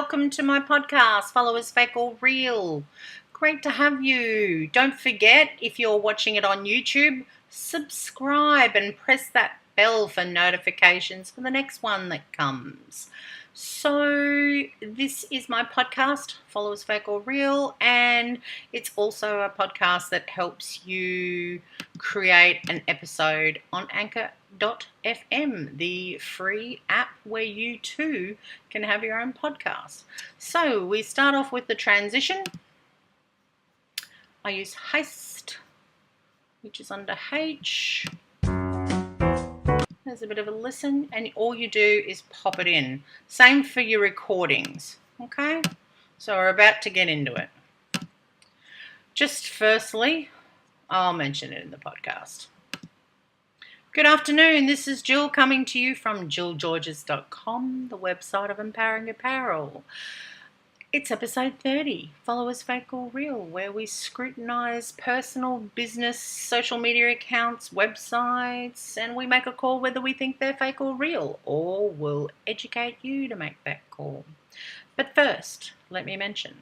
welcome to my podcast, Followers Fake or Real. Great to have you. Don't forget, if you're watching it on YouTube, subscribe and press that bell for notifications for the next one that comes. So this is my podcast, Followers Fake or Real, and it's also a podcast that helps you create an episode on Anchor.fm, the free app where you too can have your own podcast. So we start off with the transition. I use Haste, which is under H. There's a bit of a listen, and all you do is pop it in. Same for your recordings, okay? So we're about to get into it. Just firstly, I'll mention it in the podcast. Good afternoon, this is Jill coming to you from jillgeorges.com, the website of Empowering Apparel. It's episode 30, Followers Fake or Real, where we scrutinise personal, business, social media accounts, websites, and we make a call whether we think they're fake or real, or we'll educate you to make that call. But first, let me mention,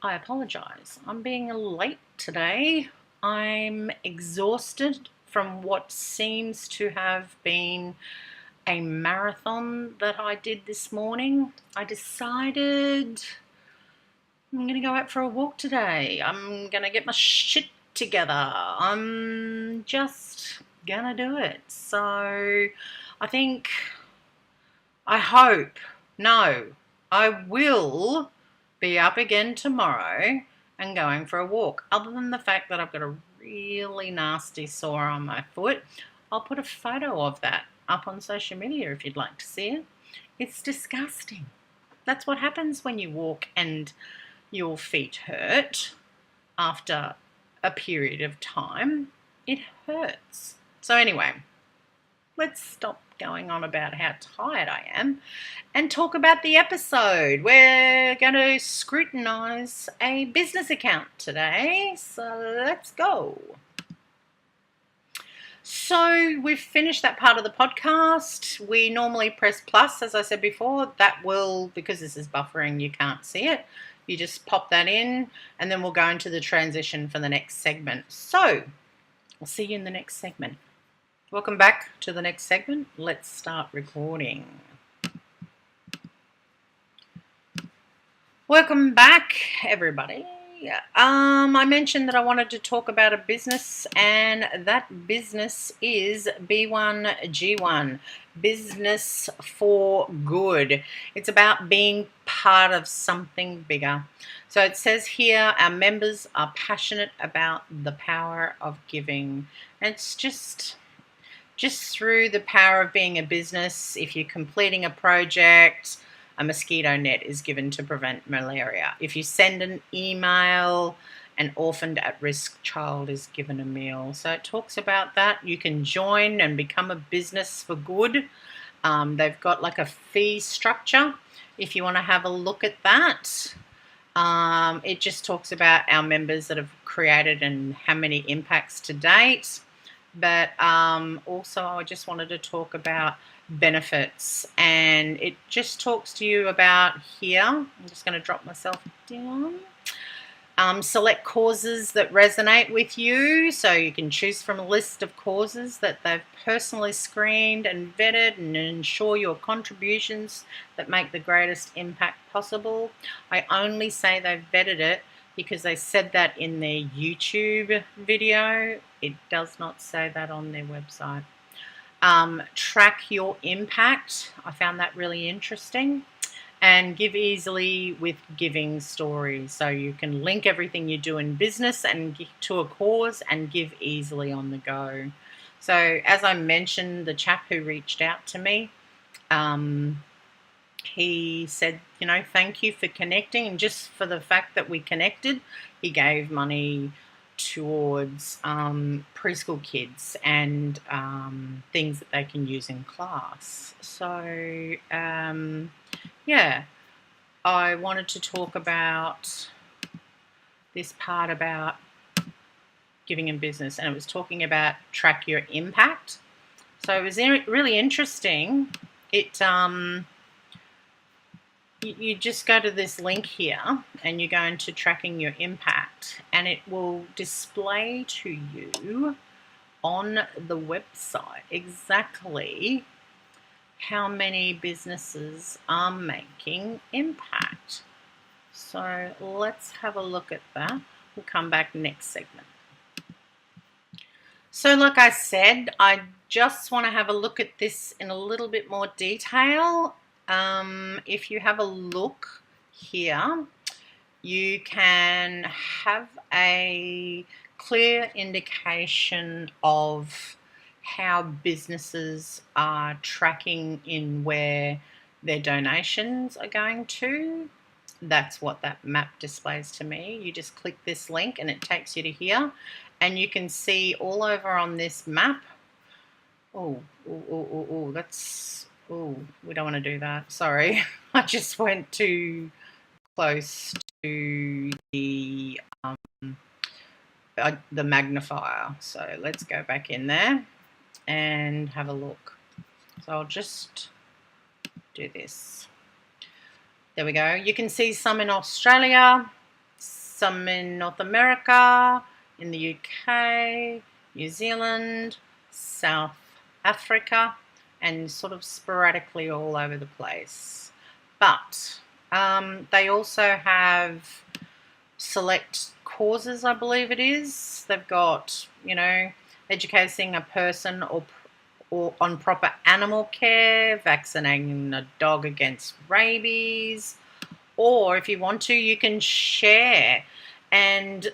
I apologise. I'm being late today. I'm exhausted from what seems to have been a marathon that I did this morning. I decided I'm going to go out for a walk today. I'm going to get my shit together. I'm just going to do it. So I will be up again tomorrow and going for a walk. Other than the fact that I've got a really nasty sore on my foot, I'll put a photo of that up on social media if you'd like to see it. It's disgusting. That's what happens when you walk and your feet hurt after a period of time. It hurts. So anyway, let's stop going on about how tired I am and talk about the episode. We're going to scrutinise a business account today, so let's go. So we've finished that part of the podcast. We normally press plus, as I said before. That will, because this is buffering, you can't see it. You just pop that in, and then we'll go into the transition for the next segment. So I'll see you in the next segment. Welcome back to the next segment. Let's start recording. Welcome back, everybody. I mentioned that I wanted to talk about a business, and that business is B1G1, Business for Good. It's about being part of something bigger. So it says here, our members are passionate about the power of giving. And it's just through the power of being a business. If you're completing a project, a mosquito net is given to prevent malaria. If you send an email, an orphaned at-risk child is given a meal. So it talks about that. You can join and become a business for good. They've got like a fee structure if you want to have a look at that. It just talks about our members that have created and how many impacts to date. But also I just wanted to talk about benefits, and it just talks to you about here. I'm just going to drop myself down. Select causes that resonate with you, so you can choose from a list of causes that they've personally screened and vetted, and ensure your contributions that make the greatest impact possible. I only say they've vetted it because they said that in their YouTube video. It does not say that on their website. Track your impact. I found that really interesting. And give easily with giving stories. So you can link everything you do in business and to a cause and give easily on the go. So as I mentioned, the chap who reached out to me, he said, thank you for connecting. And just for the fact that we connected, he gave money towards preschool kids and things that they can use in class. So I wanted to talk about this part about giving in business, and it was talking about track your impact. So it was really interesting. It you just go to this link here and you go into tracking your impact, and it will display to you on the website exactly how many businesses are making impact. So let's have a look at that. We'll come back next segment. So like I said, I just want to have a look at this in a little bit more detail. If you have a look here, you can have a clear indication of how businesses are tracking in where their donations are going to. That's what that map displays to me. You just click this link and it takes you to here, and you can see all over on this map. That's, we don't want to do that. Sorry, I just went too close to the magnifier. So let's go back in there and have a look. So I'll just do this. There we go. You can see some in Australia, some in North America, in the UK, New Zealand, South Africa, and sort of sporadically all over the place. But they also have select causes, I believe it is. They've got, educating a person or on proper animal care, vaccinating a dog against rabies, or if you want to, you can share. And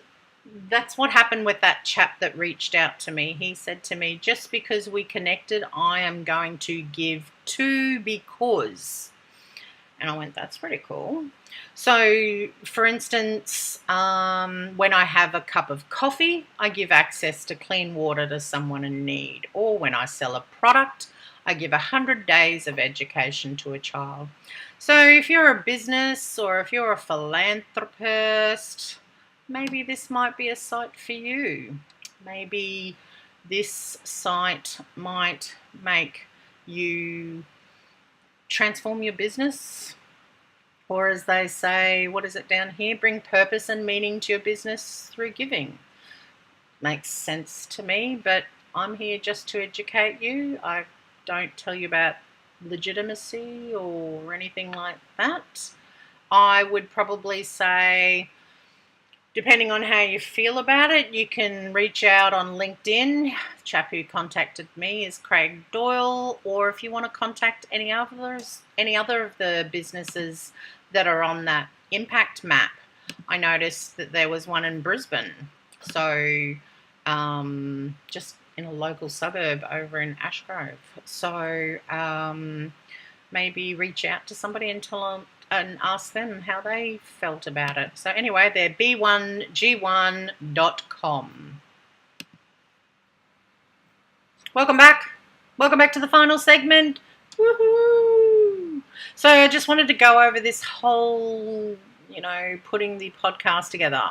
that's what happened with that chap that reached out to me. He said to me, just because we connected, I am going to give to because. And I went, that's pretty cool. So, for instance, when I have a cup of coffee, I give access to clean water to someone in need. Or when I sell a product, I give 100 days of education to a child. So if you're a business or if you're a philanthropist, maybe this might be a site for you. Maybe this site might make you transform your business, or as they say, what is it down here? Bring purpose and meaning to your business through giving. Makes sense to me, but I'm here just to educate you. I don't tell you about legitimacy or anything like that. I would probably say, depending on how you feel about it, you can reach out on LinkedIn. The chap who contacted me is Craig Doyle, or if you want to contact any other of the businesses that are on that impact map. I noticed that there was one in Brisbane, so just in a local suburb over in Ashgrove. So maybe reach out to somebody and and ask them how they felt about it. So anyway, they're b1g1.com. Welcome back. Welcome back to the final segment. Woohoo! So I just wanted to go over this whole, putting the podcast together.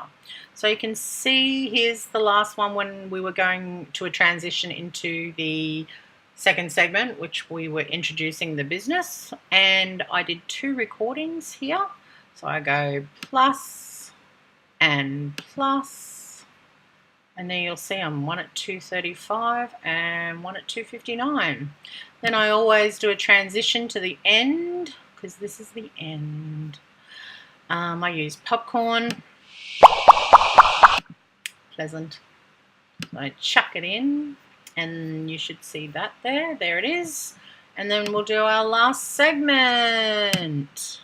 So you can see here's the last one when we were going to a transition into the second segment, which we were introducing the business, and I did 2 recordings here. So I go plus and plus, and then you'll see I'm one at 2:35 and one at 2:59. Then I always do a transition to the end, because this is the end. I use popcorn. Pleasant. I chuck it in, and you should see that there. There it is. And then we'll do our last segment.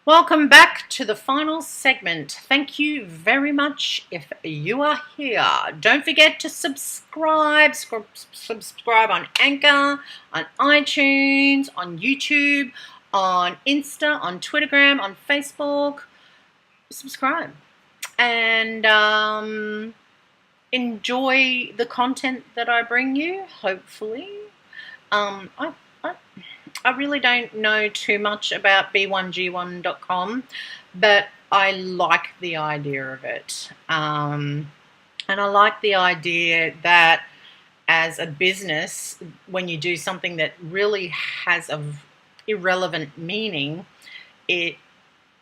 Welcome back to the final segment. Thank you very much if you are here. Don't forget to subscribe. Subscribe on Anchor, on iTunes, on YouTube, on Insta, on Twittergram, on Facebook. Subscribe. And enjoy the content that I bring you, hopefully. I really don't know too much about b1g1.com, but I like the idea of it. And I like the idea that as a business, when you do something that really has a irrelevant meaning, it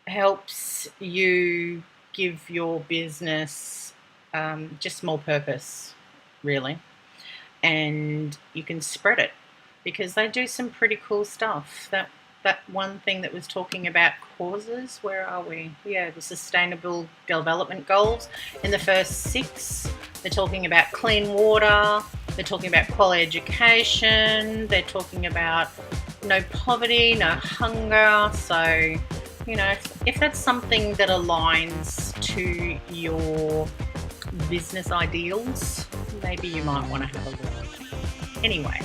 helps you give your business just more purpose, really. And you can spread it because they do some pretty cool stuff. That one thing that was talking about causes, where are we? Yeah, the Sustainable Development Goals. In the first 6, they're talking about clean water, they're talking about quality education, they're talking about no poverty, no hunger. So, if that's something that aligns to your business ideals, maybe you might want to have a look. Anyway,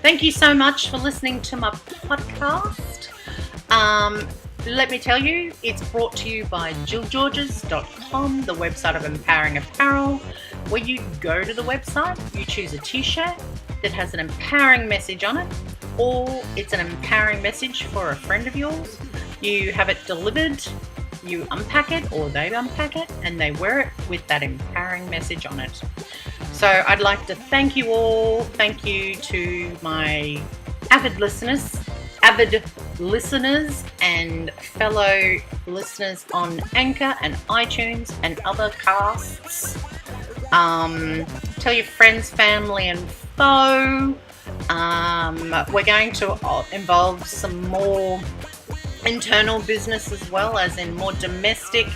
thank you so much for listening to my podcast. Let me tell you, it's brought to you by jillgeorges.com, the website of Empowering Apparel, where you go to the website, you choose a t-shirt that has an empowering message on it, or it's an empowering message for a friend of yours. You have it delivered, you unpack it, or they unpack it, and they wear it with that empowering message on it. So I'd like to thank you all. Thank you to my avid listeners and fellow listeners on Anchor and iTunes and other casts. Tell your friends, family and foe. We're going to involve some more internal business as well, as in more domestic,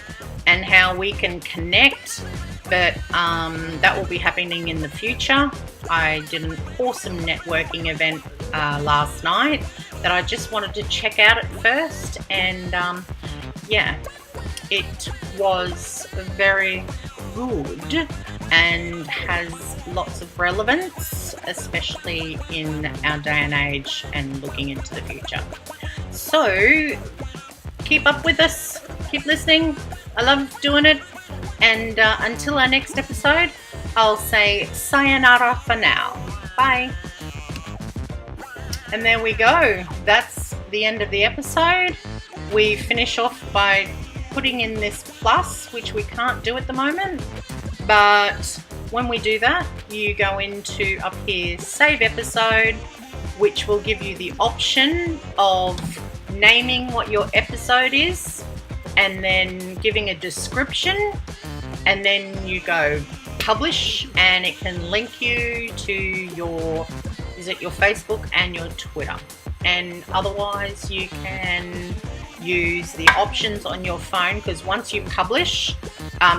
and how we can connect. But that will be happening in the future. I did an awesome networking event last night that I just wanted to check out at first, and it was very good and has lots of relevance, especially in our day and age and looking into the future. So keep up with us, keep listening. I love doing it, and until our next episode, I'll say sayonara for now. Bye. And there we go. That's the end of the episode. We finish off by putting in this plus, which we can't do at the moment. But when we do that, you go into up here, save episode, which will give you the option of naming what your episode is and then giving a description. And then you go publish, and it can link you to your Facebook and your Twitter. And otherwise you can use the options on your phone, because once you publish,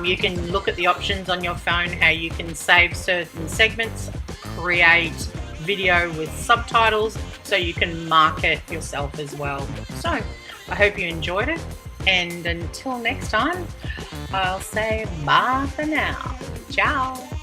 you can look at the options on your phone, how you can save certain segments, create video with subtitles, so you can market yourself as well. So I hope you enjoyed it, and until next time, I'll say bye for now. Ciao.